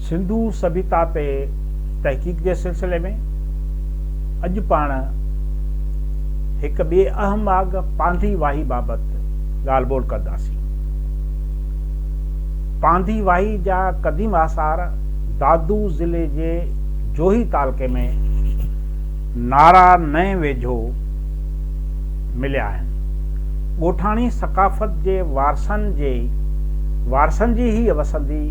सिंधु सभ्यता ते तहक़ीक़ जे सिलसिले में अॼु पाण हिक ॿिए अहम आग पांधी वाही बाबति ॻाल्हि ॿोल कंदासीं। पांधी वाही जा क़दीम आसार दादू ज़िले जे जोही तालुक़े में नारा नए वेझो मिलिया आहिनि। ॻोठाणी सक़ाफ़त जे वारसनि जी ही वसंदी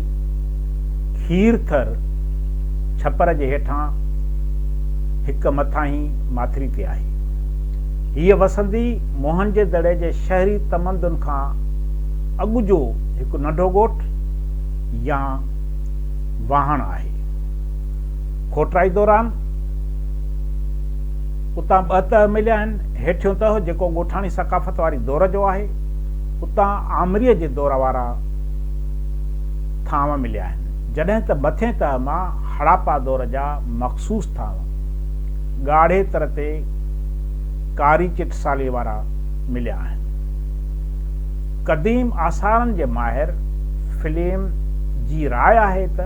खीरथर छपर जे हेठां हिक मथां ई माथिरी ते आहे। हीअ वसंदी मोहन जे दड़े जे शहरी तमंदुन खां अॻु जो हिकु नंढो ॻोठ या वाहण आहे। खोटराई दौरान उतां ॿ तह मिलिया आहिनि। हेठियों तह जेको ॻोठाणी सक़ाफ़त वारी दौर जो आहे, उतां आमरीअ जे दौर वारा थांव मिलिया आहिनि, जॾहिं त मथे तह मां हड़ापा दौर जा मख़सूस थांव ॻाढ़े तर ते कारी चिटसाली वारा मिलिया आहिनि। क़दीम आसारनि जे माहिर फिल्म जी राय आहे त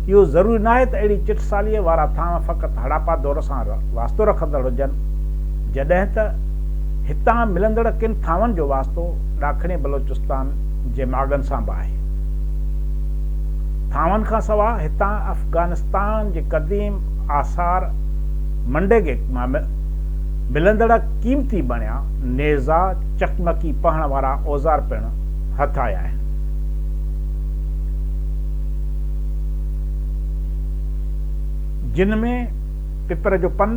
इहो ज़रूरी न आहे त अहिड़ी चिटसालीअ वारा थांव फ़क़ति हड़ापा दौर सां वास्तो रखंदड़ हुजनि, जॾहिं त हितां मिलंदड़ किन थांवनि जो वास्तो ॾाखिणी बलोचिस्तान जे माॻनि सां बि आहे। थांवनि खां सवाइ हितां अफ़गानिस्तान जे क़दीम आसार मंडेगे मां मिलंदड़ क़ीमती बणिया नेज़ा चकमकी पहण वारा औज़ार पिणु हथ आया आहिनि। जिन में पिपर जो पन,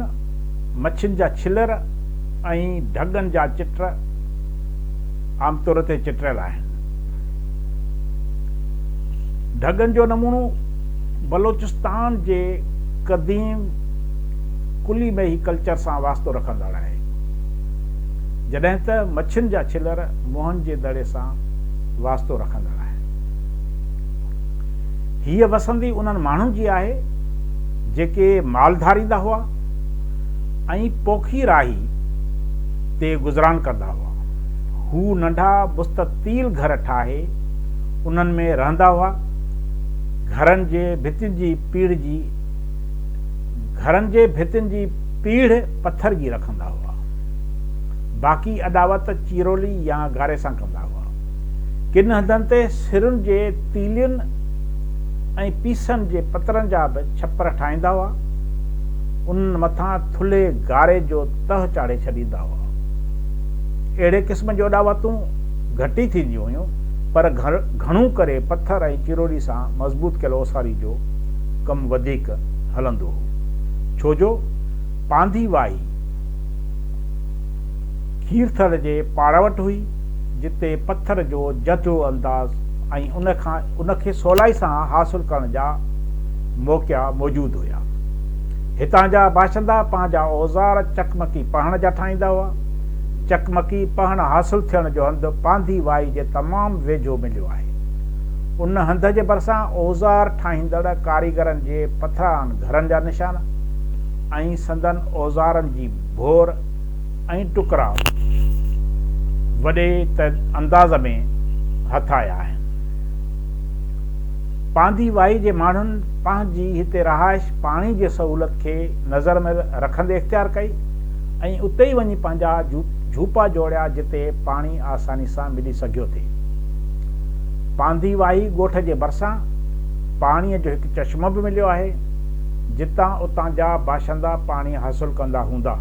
मच्छियुनि जा छिलर ऐं ढगनि जा चिट आमतौर ते चिटियल आहिनि। ढगनि जो नमूनो बलोचिस्तान जे क़दीम कुली में ही कल्चर सां वास्तो रखंदड़ आहे, जॾहिं त मच्छियुनि जा छिलर मोहन जे दड़े सां वास्तो रखंदड़ आहे। हीअ वसंदी उन्हनि माण्हुनि जी आहे जेके माल धारींदा हुआ ऐं पोखी राही ते गुज़रान कंदा हुआ। हू नंढा मुस्ततील घर ठाहे उन्हनि में रहंदा हुआ। घरनि जे भितियुनि जी पीढ़ पत्थर जी रखंदा हुआ। बाक़ी अॾावत चीरोली या गारे सां कंदा हुआ। किन हंधनि ते सिरुनि जे तीलियुनि ऐं पीसनि जे पतरनि जा बि छपर ठाहींदा हुआ। उन्हनि मथां थुल्हे गारे जो तह चाढ़े छॾींदा हुआ। अहिड़े क़िस्म जो अॾावतूं घटि ई थींदियूं हुयूं, पर घणो करे पत्थर ऐं चिरोली सां मज़बूत कयल ओसारी जो कमु वधीक हलंदो हो। छो जो पांधी वाही खीरथल जे पाड़ वटि हुई, जिते पत्थर जो जजो अंदाज़ ऐं उनखे सवलाई सां हासिल करण जा मौक़ा मौजूदु हुया। हितां जा बाशिंदा पंहिंजा औज़ार चकमकी पहण जा ठाहींदा हुआ। चकमकी पहण हासिल थियण जो हंधु पांधी वाही जे तमामु वेझो मिलियो आहे। उन हंध जे भरिसां औज़ार ठाहींदड़ कारीगरनि जे पथरान घरनि जा निशान ऐं संदन औज़ारनि जी भोर ऐं टुकड़ा वॾे अंदाज़ में हथ आया आहिनि। पांधी वाही जे माण्हुनि पंहिंजी हिते रहाइश पाणी जी सहूलियत खे नज़र में रखंदे इख़्तियार कई ऐं उते ई वञी पंहिंजा झूपा जोड़िया, जिते पाणी आसानी सां मिली सघियो थे। पांधी वाही ॻोठ जे भरिसां पाणीअ जो हिकु चश्मो बि मिलियो आहे, जितां उतां जा बाशिंदा पाणी हासिल कंदा हूंदा।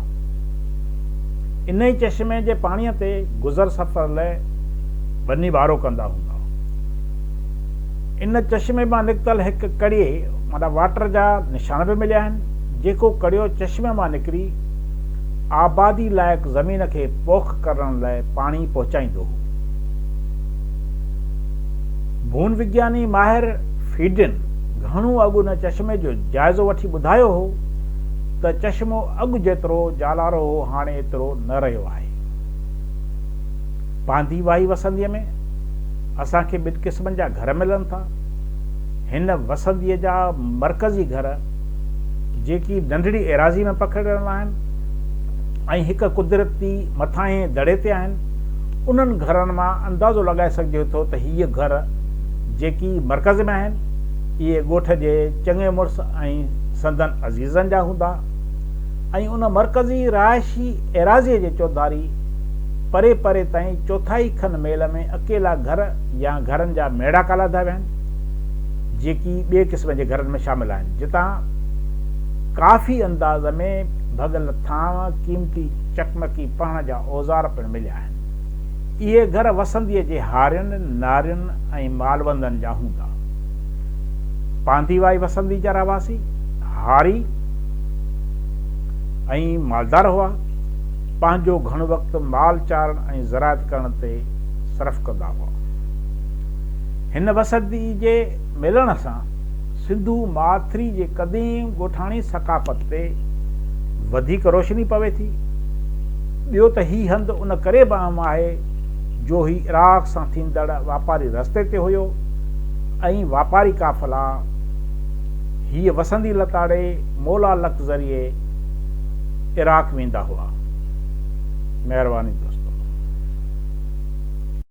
इन ई चश्मे जे पाणीअ ते गुज़र सफ़र लाइ वञी वारो कंदा हूंदा। इन चश्मे मां निकितल हिकु कड़िए माना वाटर जा निशान बि मिलिया आहिनि, जेको कड़ियो चश्मे मां निकिरी आबादी लाइक़ु ज़मीन खे पोख करण लाइ पाणी पहुचाईंदो हो। भून विज्ञानी माहिर फीडिन घणो अॻु न चश्मे जो जाइज़ो वठी ॿुधायो हो त चश्मो अॻु जेतिरो जालारो हो, हाणे एतिरो न रहियो आहे। पांधी वाही वसंदीअ में असांखे ॿिनि क़िस्मनि जा घर मिलनि था। हिन वसंदीअ जा मरकज़ी घर जेकी नंढड़ी एराज़ी में पखिड़ियल आहिनि ऐं हिकु कुदरती मथां दड़े ते आहिनि, उन्हनि घरनि मां अंदाज़ो लॻाए सघिजे थो त हीअ घर जेकी मर्कज़ में आहिनि इहे ॻोठ जे चङे मुड़ुस ऐं संदन अज़ीज़नि जा हूंदा ऐं उन मर्कज़ी रहाइशी एराज़ीअ जे चौधारी परे परे ताईं चोथाई खन मेल में अकेला घर या घरनि जा मेड़ा कालाधा विया आहिनि जेकी ॿिए क़िस्म जे घरनि में शामिल आहिनि जितां काफ़ी अंदाज़ में भॻल थांव क़ीमती चकमकी पढ़ण जा औज़ार पिणु मिलिया आहिनि। इहे घर वसंदीअ जे हारियुनि नारियुनि ऐं मालवंदनि जा हूंदा। पांधीवाई वसंदी जा रहवासी हारी ऐं मालदार हुआ। पंहिंजो घणो वक़्तु माल चारण ऐं ज़राअत करण ते सर्फ़ कंदा हुआ। हिन वसंदी जे मिलण सां सिंधू माथिरी जे क़दीम ॻोठाणी सक़ाफ़त ते वधीक रोशनी पवे थी। ॿियो त हीउ हंधु उन करे बि आम आहे जो ही इराक़ सां थींदड़ वापारी रस्ते ते हुयो ऐं वापारी काफ़िला हीअ वसंदी लताड़े मोला लक ज़रिए इराक़ वेंदा हुआ। महिरबानी।